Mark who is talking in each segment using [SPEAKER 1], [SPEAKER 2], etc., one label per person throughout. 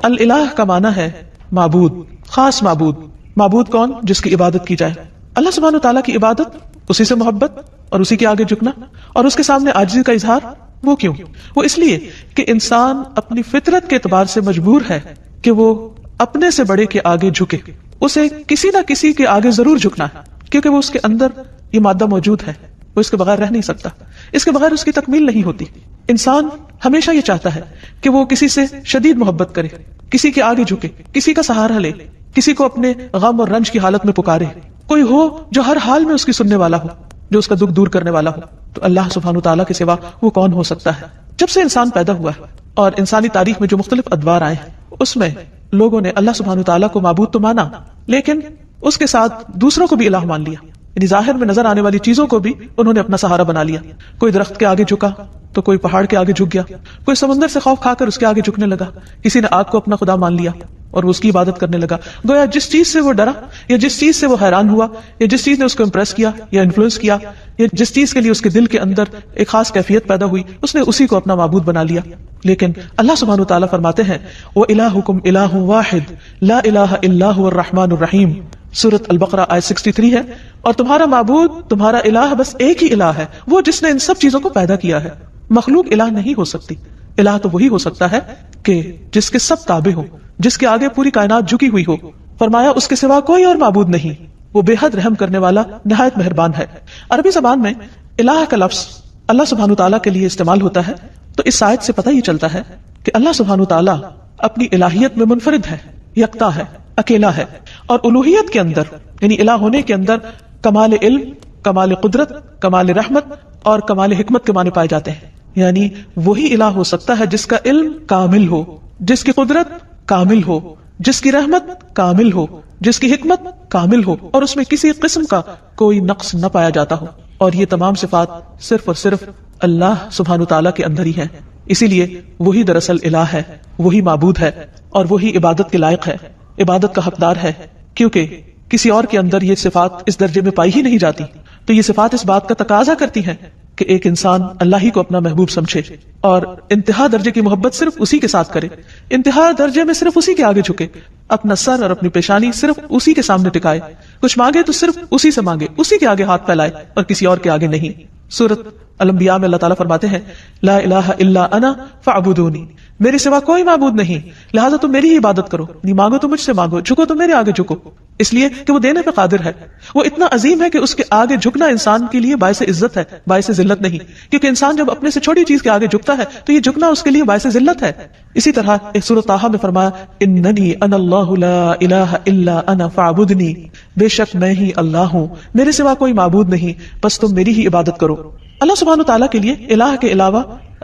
[SPEAKER 1] الالہ کا معنی ہے معبود، خاص معبود۔ معبود کون؟ جس کی عبادت کی جائے۔ اللہ سبحانہ وتعالیٰ کی عبادت، اسی سے محبت اور اسی کے آگے جھکنا اور اس کے سامنے عاجزی کا اظہار، وہ کیوں؟ وہ اس لیے کہ انسان اپنی فطرت کے اعتبار سے مجبور ہے کہ وہ اپنے سے بڑے کے آگے جھکے، اسے کسی نہ کسی کے آگے ضرور جھکنا ہے، کیونکہ وہ اس کے اندر یہ مادہ موجود ہے، وہ اس کے بغیر رہ نہیں سکتا، اس کے بغیر اس کی تکمیل نہیں ہوتی۔ انسان ہمیشہ یہ چاہتا ہے کہ وہ کسی سے شدید محبت کرے، کسی کے آگے جھکے، کسی کا سہارا لے، کسی کو اپنے غم اور رنج کی حالت میں پکارے، کوئی ہو جو ہر حال میں اس کی سننے والا ہو، جو اس کا دکھ دور کرنے والا ہو۔ تو اللہ سبحانہ وتعالیٰ کے سوا وہ کون ہو سکتا ہے؟ جب سے انسان پیدا ہوا ہے اور انسانی تاریخ میں جو مختلف ادوار آئے ہیں، اس میں لوگوں نے اللہ سبحانہ وتعالیٰ کو معبود تو مانا، لیکن اس کے ساتھ دوسروں کو بھی الہ مان لیا، یعنی ظاہر میں نظر آنے والی چیزوں کو بھی انہوں نے اپنا سہارا بنا لیا۔ کوئی درخت کے آگے جھکا تو کوئی پہاڑ کے آگے جھک گیا، کوئی سمندر سے خوف کھا کر اس کے آگے جھکنے لگا، کسی نے آگ کو اپنا خدا مان لیا اور وہ اس کی عبادت کرنے لگا۔ گویا جس چیز سے وہ ڈرا یا جس چیز سے وہ حیران ہوا یا جس چیز نے اس کو امپریس کیا یا انفلوئنس کیا یا جس چیز کے لیے اس کے دل کے اندر ایک خاص کیفیت پیدا ہوئی، اس نے اسی کو اپنا معبود بنا لیا۔ لیکن اللہ سبحانہ وتعالیٰ فرماتے ہیں وَإِلَٰهُكُمْ إِلَٰهٌ وَاحِدٌ لَا إِلَٰهَ إِلَّا هُوَ الرَّحْمَٰنُ الرَّحِيمُ، سورۃ البقرہ آیت 63 ہے۔ اور تمہارا معبود، تمہارا الہ بس ایک ہی الہ ہے، وہ جس نے ان سب چیزوں کو پیدا کیا ہے۔ مخلوق الہ نہیں ہو سکتی، الہ تو وہی ہو سکتا ہے کہ جس کے سب تابع ہو، جس کے آگے پوری کائنات جھکی ہوئی ہو۔ فرمایا اس کے سوا کوئی اور معبود نہیں، وہ بے حد رحم کرنے والا، نہایت مہربان ہے۔ عربی زبان میں الہ کا لفظ اللہ سبحانہ تعالیٰ کے لیے استعمال ہوتا ہے، تو اس آیت سے پتہ یہ چلتا ہے کہ اللہ سبحانہ تعالیٰ اپنی الہیت میں منفرد ہے، یکتا ہے، اکیلا ہے، اور الوہیت کے اندر یعنی الہ ہونے کے اندر کمال علم، کمال قدرت، کمال رحمت اور کمال حکمت کے معنی پائے جاتے ہیں۔ یعنی وہی الہ ہو سکتا ہے جس کا علم کامل ہو، جس کی قدرت کامل ہو، جس کی رحمت کامل ہو، جس کی حکمت کامل ہو، اور اس میں کسی قسم کا کوئی نقص نہ پایا جاتا ہو۔ اور یہ تمام صفات صرف اور صرف اللہ سبحانہ تعالیٰ کے اندر ہی ہیں۔ اسی لیے وہی دراصل الہ ہے، وہی معبود ہے اور وہی عبادت کے لائق ہے، عبادت کا حقدار ہے، کیونکہ کسی اور کے اندر یہ صفات اس درجے میں پائی ہی نہیں جاتی۔ تو یہ صفات اس بات کا تقاضا کرتی ہیں کہ ایک انسان اللہ ہی کو اپنا محبوب سمجھے اور انتہا درجے کی محبت صرف اسی کے ساتھ کرے، انتہا درجے میں صرف اسی کے آگے جھکے، اپنا سر اور اپنی پیشانی صرف اسی کے سامنے ٹکائے، کچھ مانگے تو صرف اسی سے مانگے، اسی کے آگے ہاتھ پھیلائے اور کسی اور کے آگے نہیں۔ سورۃ الانبیاء میں اللہ تعالیٰ فرماتے ہیں لا الہ الا انا فاعبدونی، میرے سوا کوئی معبود نہیں، لہذا تم میری ہی عبادت کرو، نہیں مانگو تو مجھ سے مانگو، جھکو تو میرے آگے جھکو، اس لیے کہ وہ دینے پہ قادر ہے، وہ اتنا عظیم ہے کہ اس کے آگے جھکنا انسان کے لیے باعث عزت ہے، باعث ذلت نہیں، کیونکہ انسان جب اپنے سے چھوٹی چیز کے آگے جھکتا ہے تو یہ جھکنا اس کے لیے باعث ذلت ہے۔ اسی طرح ایک سورۃ طٰہٰ میں فرمایا اننی انا اللہ لا الہ الا انا فاعبدنی، بے شک میں ہی اللہ ہوں، میرے سوا کوئی معبود نہیں، بس تم میری ہی عبادت کرو۔ اللہ سبحانہ تعالیٰ کے لیے الہ کے علاوہ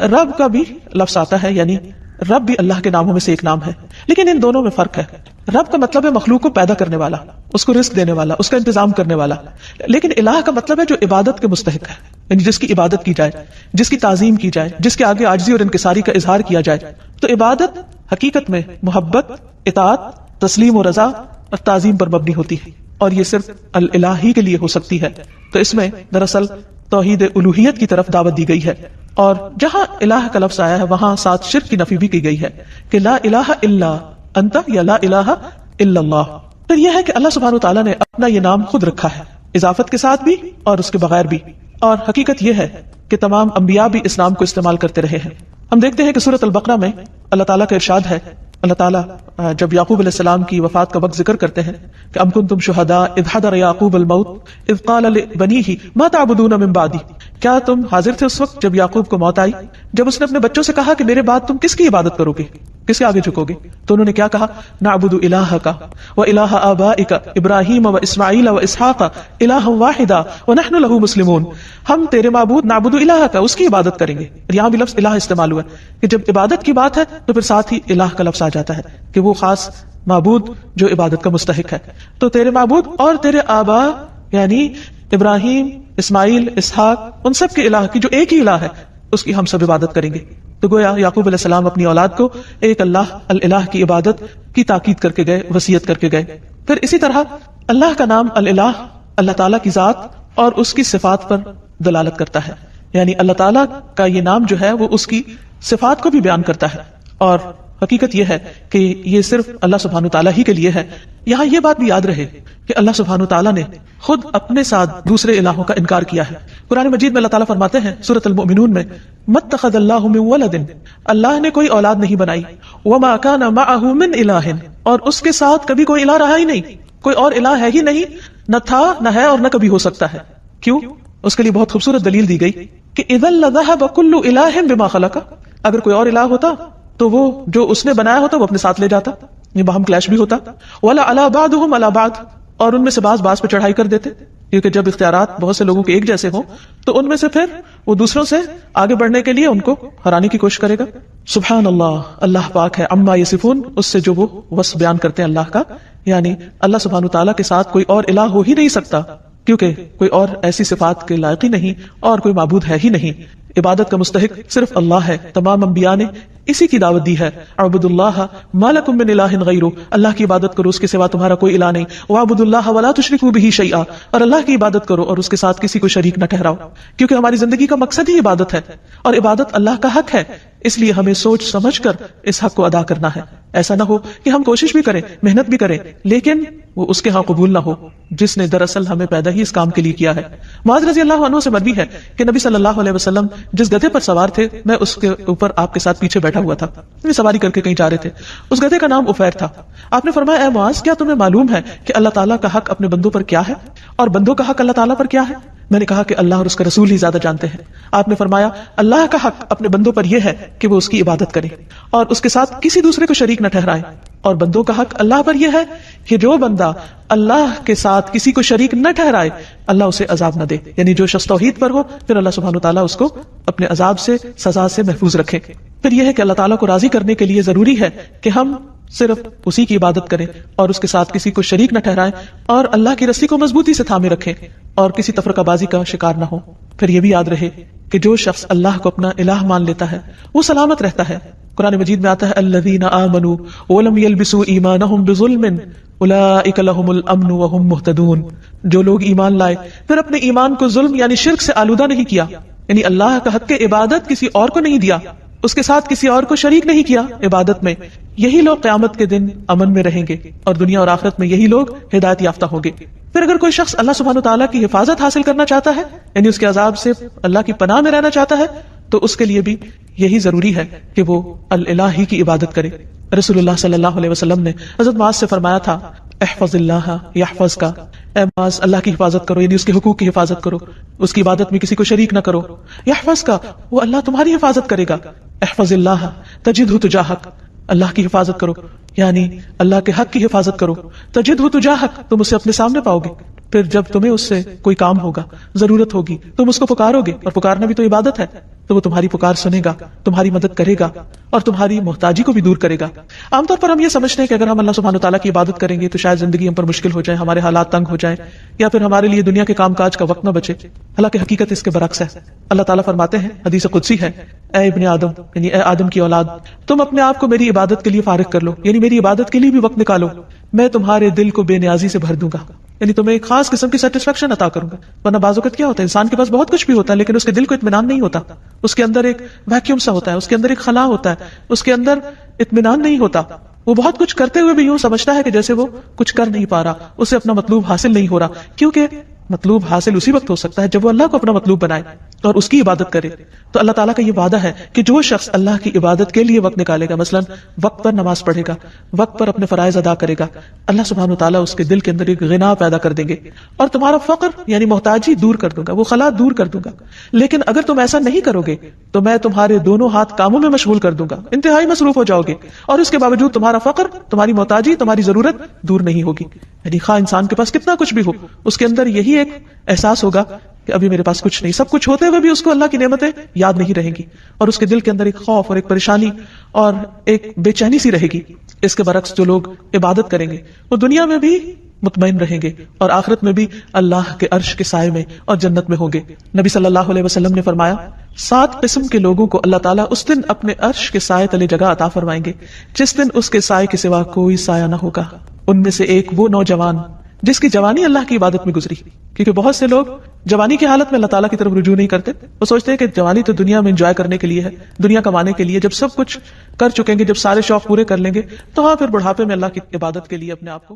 [SPEAKER 1] رب کا بھی لفظ آتا ہے، یعنی رب بھی اللہ کے ناموں میں سے ایک نام ہے، لیکن ان دونوں میں فرق ہے۔ رب کا مطلب ہے مخلوق کو پیدا کرنے والا، اس کو رزق دینے والا، اس کا انتظام کرنے والا، لیکن الہ کا مطلب ہے جو عبادت کے مستحق ہے، یعنی جس کی عبادت کی جائے، جس کی تعظیم کی جائے، جس کے آگے عاجزی اور انکساری کا اظہار کیا جائے۔ تو عبادت حقیقت میں محبت، اطاعت، تسلیم و رضا اور تعظیم پر مبنی ہوتی ہے، اور یہ صرف الہ ہی کے لیے ہو سکتی ہے۔ تو اس میں دراصل توحید الوہیت کی طرف دعوت دی گئی ہے، اور جہاں الہ کا لفظ آیا ہے وہاں ساتھ شرک کی نفی بھی کی گئی ہے کہ لا الہ الا انت یا لا الہ الا اللہ۔ پھر یہ ہے کہ اللہ سبحانہ تعالیٰ نے اپنا یہ نام خود رکھا ہے، اضافت کے ساتھ بھی اور اس کے بغیر بھی، اور حقیقت یہ ہے کہ تمام انبیاء بھی اس نام کو استعمال کرتے رہے ہیں۔ ہم دیکھتے ہیں کہ سورۃ البقرہ میں اللہ تعالیٰ کا ارشاد ہے، اللہ تعالیٰ جب یعقوب علیہ السلام کی وفات کا وقت ذکر کرتے ہیں کہ ام کنتم شہداء اذ حضر یعقوب الموت اذ قال لبنیہ ما تعبدون من بعدی، کیا تم حاضر تھے اس وقت جب یعقوب کو موت آئی، جب اس نے اپنے بچوں سے کہا کہ میرے بعد تم کس کی عبادت کرو گے، کس کے آگے جھکو گے؟ تو انہوں نے کیا کہا؟ نعبد الہک و الہ آبائک ابراہیم و اسماعیل و اسحاق الہ واحدا ونحن له مسلمون، ہم تیرے معبود نعبد الہک، اس کی عبادت کریں گے۔ یہاں بھی لفظ الہ استعمال ہوا ہے کہ جب عبادت کی بات ہے تو پھر ساتھ ہی الہ کا لفظ آ جاتا ہے کہ وہ خاص معبود جو عبادت کا مستحق ہے۔ تو تیرے معبود اور تیرے آبا یعنی ابراہیم، اسماعیل، اسحاق، ان سب کے الہ کی جو ایک ہی الہ ہے اس کی ہم سب عبادت کریں گے۔ تو گویا یعقوب علیہ السلام اپنی اولاد کو ایک اللہ الالہ کی عبادت کی تاکید کر کے گئے، وصیت کر کے گئے۔ پھر اسی طرح اللہ کا نام الالہ اللہ تعالیٰ کی ذات اور اس کی صفات پر دلالت کرتا ہے، یعنی اللہ تعالیٰ کا یہ نام جو ہے وہ اس کی صفات کو بھی بیان کرتا ہے، اور حقیقت یہ ہے کہ یہ صرف اللہ سبحانہ تعالیٰ ہی کے لیے ہے. یہاں یہ بات بھی یاد رہے کہ اللہ سبحانہ تعالیٰ نے خود اپنے ساتھ دوسرے الہوں کا انکار کیا ہے. قرآن مجید میں اللہ تعالیٰ فرماتے ہیں سورۃ المؤمنون میں مَتَّخَذَ اللَّهُ مِن وَلَدٍ، اللہ نے کوئی اولاد نہیں بنائی، وَمَا كَانَ مَعَهُ مِنْ إِلَٰهٍ، اور اس کے ساتھ کبھی کوئی الہ رہا ہی نہیں، کوئی اور الہ ہے ہی نہیں، نہ تھا نہ ہے اور نہ کبھی ہو سکتا ہے. کیوں؟ اس کے لیے بہت خوبصورت دلیل دی گئی کہ اِذًا لَذَهَبَ كُلُّ إِلَٰهٍ بِمَا خَلَقَ، اگر کوئی اور الہ ہوتا تو وہ جو اس نے بنایا ہوتا وہ اپنے ساتھ لے جاتا، یہ باہم کلیش بھی ہوتا. وَلَا عَلَىٰ بَعْضُهُمْ عَلَىٰ بَعْضٍ، اور ان میں سے بعض پہ چڑھائی کر دیتے، کیونکہ جب اختیارات بہت سے لوگوں کے ایک جیسے ہوں تو ان میں سے پھر وہ دوسروں سے آگے بڑھنے کے لیے ان کو ہرانے کی کوشش کرے گا. سبحان اللہ، اللہ پاک ہے عما یصفون، اس سے جو وہ وصف بیان کرتے ہیں اللہ کا، یعنی اللہ سبحانہ تعالیٰ کے ساتھ کوئی اور الہ ہو ہی نہیں سکتا، کیونکہ کوئی اور ایسی صفات کے لائق ہی نہیں اور کوئی معبود ہے ہی نہیں. عبادت کا مستحق صرف اللہ ہے. تمام انبیاء نے اسی کی دعوت دی ہے، اعبدوا اللہ ما لکم من الہ غیرہ، اللہ کی عبادت کرو، اس کے سوا تمہارا کوئی الہ نہیں. واعبدوا اللہ ولا تشرکوا بہ شیئا، اور اللہ کی عبادت کرو اور اس کے ساتھ کسی کو شریک نہ ٹھہراؤ، کیونکہ ہماری زندگی کا مقصد ہی عبادت ہے اور عبادت اللہ کا حق ہے، اس لیے ہمیں سوچ سمجھ کر اس حق کو ادا کرنا ہے. ایسا نہ ہو کہ ہم کوشش بھی کریں، محنت بھی کریں، لیکن وہ اس کے ہاں قبول نہ ہو جس نے دراصل ہمیں پیدا ہی اس کام کے لیے کیا ہے. معاذ رضی اللہ عنہ سے مروی ہے کہ نبی صلی اللہ علیہ وسلم جس گدھے پر سوار تھے، میں اس کے اوپر آپ کے ساتھ پیچھے بیٹھا ہوا تھا، سواری کر کے کہیں جا رہے تھے. اس گدھے کا نام عفیر تھا. آپ نے فرمایا اے معاذ، کیا تمہیں معلوم ہے کہ اللہ تعالیٰ کا حق اپنے بندوں پر کیا ہے اور بندوں کا حق اللہ تعالیٰ پر کیا ہے؟ میں نے کہا کہ اللہ اور اس کا رسول ہی زیادہ جانتے ہیں. آپ نے فرمایا اللہ کا حق اپنے بندوں پر یہ ہے کہ وہ اس کی عبادت کریں اور اس کے ساتھ کسی دوسرے کو شریک نہ ٹھہرائے، اور بندوں کا حق اللہ پر یہ ہے کہ جو بندہ اللہ کے ساتھ کسی کو شریک نہ ٹھہرائے اللہ اسے عذاب نہ دے. یعنی جو شخص توحید پر ہو پھر اللہ سبحانہ تعالیٰ اس کو اپنے عذاب سے، سزا سے محفوظ رکھے. پھر یہ ہے کہ اللہ تعالیٰ کو راضی کرنے کے لیے ضروری ہے کہ ہم صرف اسی کی عبادت کریں اور اس کے ساتھ کسی کو شریک نہ ٹھہرائیں اور اللہ کی رسی کو مضبوطی سے تھامے رکھیں اور کسی تفرقہ بازی کا شکار نہ ہو. پھر یہ بھی یاد رہے کہ جو شخص اللہ کو اپنا الہ مان لیتا ہے وہ سلامت رہتا ہے. قرآن مجید میں آتا ہے الذین آمنوا ولم یلبسوا ایمانہم بظلم اولئک لہم الامن وہم مہتدون، جو لوگ ایمان لائے پھر اپنے ایمان کو ظلم یعنی شرک سے آلودہ نہیں کیا، یعنی اللہ کا حق عبادت کسی اور کو نہیں دیا، اس کے ساتھ کسی اور کو شریک نہیں کیا عبادت میں، یہی لوگ قیامت کے دن امن میں رہیں گے اور دنیا اور آخرت میں یہی لوگ ہدایت یافتہ ہوں گے. پھر اگر کوئی شخص اللہ سبحانہ تعالیٰ کی حفاظت حاصل کرنا چاہتا ہے، یعنی اس کے عذاب سے اللہ کی پناہ میں رہنا چاہتا ہے، تو اس کے لیے بھی یہی ضروری ہے کہ وہ الہ ہی کی عبادت کرے. رسول اللہ صلی اللہ علیہ وسلم نے حضرت معاذ سے فرمایا تھا احفظ اللہ یحفظ کا، اے معاذ اللہ کی حفاظت کرو، یعنی اس کے حقوق کی حفاظت کرو، اس کی عبادت میں کسی کو شریک نہ کرو. یحفظ کا، وہ اللہ تمہاری حفاظت کرے گا. احفظ اللہ تجدہ تجاہک، اللہ کی حفاظت کرو یعنی اللہ کے حق کی حفاظت کرو. تجدہ تجاہک، تم اسے اپنے سامنے پاؤ گے. پھر جب تمہیں اس سے کوئی کام ہوگا، ضرورت ہوگی، تم اس کو پکارو گے، اور پکارنا بھی تو عبادت ہے، تو وہ تمہاری پکار سنے گا، تمہاری مدد کرے گا اور تمہاری محتاجی کو بھی دور کرے گا. عام طور پر ہم یہ سمجھتے ہیں کہ اگر ہم اللہ سبحانہ تعالیٰ کی عبادت کریں گے تو شاید زندگی ہم پر مشکل ہو جائے، ہمارے حالات تنگ ہو جائیں، یا پھر ہمارے لیے دنیا کے کام کاج کا وقت نہ بچے. حالانکہ حقیقت اس کے برعکس ہے. اللہ تعالیٰ فرماتے ہیں، حدیث قدسی ہے، اے ابن آدم یعنی اے آدم کی اولاد، تم اپنے آپ کو میری عبادت کے لیے فارغ کر لو، یعنی میری عبادت کے لیے بھی وقت نکالو، میں تمہارے دل کو بے نیازی سے بھر دوں گا، یعنی تمہیں ایک خاص قسم کی سیٹسفیکشن عطا کروں گا. ورنہ بعض اوقات کیا ہوتا ہے، انسان کے پاس بہت کچھ بھی ہوتا ہے لیکن اس کے دل کو اطمینان نہیں ہوتا، اس کے اندر ایک ویکیوم سا ہوتا ہے، اس کے اندر ایک خلا ہوتا ہے، اس کے اندر اطمینان نہیں ہوتا. وہ بہت کچھ کرتے ہوئے بھی یوں سمجھتا ہے کہ جیسے وہ کچھ کر نہیں پا رہا، اسے اپنا مطلوب حاصل نہیں ہو رہا، کیونکہ مطلوب حاصل اسی وقت ہو سکتا ہے جب وہ اللہ کو اپنا مطلوب بنائے اور اس کی عبادت کرے. تو اللہ تعالیٰ کا یہ وعدہ ہے کہ جو شخص اللہ کی عبادت کے لیے وقت نکالے گا، مثلا وقت پر نماز پڑھے گا، وقت پر اپنے فرائض ادا کرے گا، اللہ سبحانہ وتعالیٰ اس کے دل کے اندر ایک غنا پیدا کر دیں گے اور تمہارا فقر یعنی محتاجی دور کر دوں گا، وہ خلا دور کر دوں گا. لیکن اگر تم ایسا نہیں کرو گے تو میں تمہارے دونوں ہاتھ کاموں میں مشغول کر دوں گا، انتہائی مصروف ہو جاؤ گے، اور اس کے باوجود تمہارا فقر، تمہاری محتاجی، تمہاری ضرورت دور نہیں ہوگی. یعنی خواہ انسان کے پاس کتنا کچھ بھی ہو، اس کے اندر یہی ایک احساس ہوگا کہ ابھی میرے پاس کچھ نہیں. سب کچھ ہوتے ہوئے بھی اس کو اللہ کی نعمتیں یاد نہیں رہیں گی اور اس کے دل کے اندر ایک خوف اور ایک پریشانی اور ایک بے چینی سی رہے گی. اس کے برعکس جو لوگ عبادت کریں گے وہ دنیا میں بھی مطمئن رہیں گے اور آخرت میں بھی اللہ کے عرش کے سائے میں اور جنت میں ہوں گے. نبی صلی اللہ علیہ وسلم نے فرمایا 7 قسم کے لوگوں کو اللہ تعالیٰ اس دن اپنے عرش کے سائے تلے جگہ عطا فرمائیں گے جس دن اس کے سائے کے سوا کوئی سایہ نہ ہوگا. ان میں سے ایک وہ نوجوان جس کی جوانی اللہ کی عبادت میں گزری. کیونکہ بہت سے لوگ جوانی کی حالت میں اللہ تعالیٰ کی طرف رجوع نہیں کرتے. وہ سوچتے ہیں کہ جوانی تو دنیا میں انجوائے کرنے کے لیے ہے, دنیا کمانے کے لیے. جب سب کچھ کر چکیں گے, جب سارے شوق پورے کر لیں گے, تو ہاں پھر بڑھاپے میں اللہ کی عبادت کے لیے اپنے آپ کو